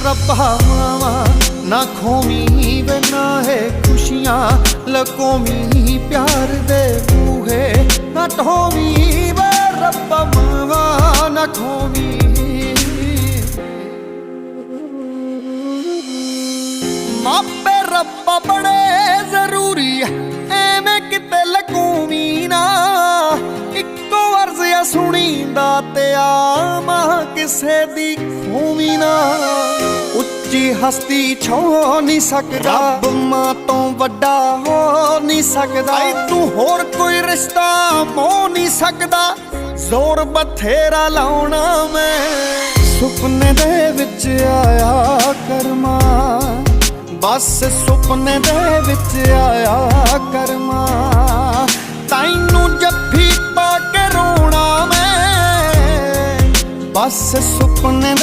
ਰੱਬਾ ਮਾਵਾ ਨਾ ਖੋਵੀ ਵੇ ਨਾ ਹੈ ਖੁਸ਼ੀਆਂ ਲਕੋਵੀ ਪਿਆਰ ਦੇ ਬੂਹੇ ਨਾ ਢੋਵੀ ਵੇ ਰੱਬਾ ਮਾਵਾ ਨਾ ਖੋਵੀ ਮਾਪੇ ਰੱਬਾ ਬੜੇ ਜ਼ਰੂਰੀ ਐਵੇਂ ਕਿਤੇ ਲਕੋਵੀ ਨਾ ਇੱਕੋ ਅਰਜ਼ ਆ ਸੁਣੀਂਦਾ ਤੇ ਆ ਮਾਂ ਕਿਸੇ ਦੀ ਖੋਵੀ ਨਾ ਉੱਚੀ ਹਸਤੀ ਛੋ ਨਹੀਂ ਸਕਦਾ ਰੱਬ ਮਾਂ ਤੋਂ ਵੱਡਾ ਹੋ ਨਹੀਂ ਸਕਦਾ ਤੂੰ ਹੋਰ ਕੋਈ ਰਿਸ਼ਤਾ ਮੋ ਨਹੀਂ ਸਕਦਾ ਜ਼ੋਰ ਬਥੇਰਾ ਲਾਉਣਾ ਮੈਂ ਸੁਪਨੇ ਦੇ ਵਿੱਚ ਆਇਆ ਕਰਮਾ ਬਸ ਸੁਪਨੇ ਦੇ ਵਿੱਚ ਆਇਆ ਕਰਮਾ ਤੈਨੂੰ ਜੱਫੀ ਪਾ ਕੇ ਰੋਣਾ ਮੈਂ ਬਸ ਸੁਪਨੇ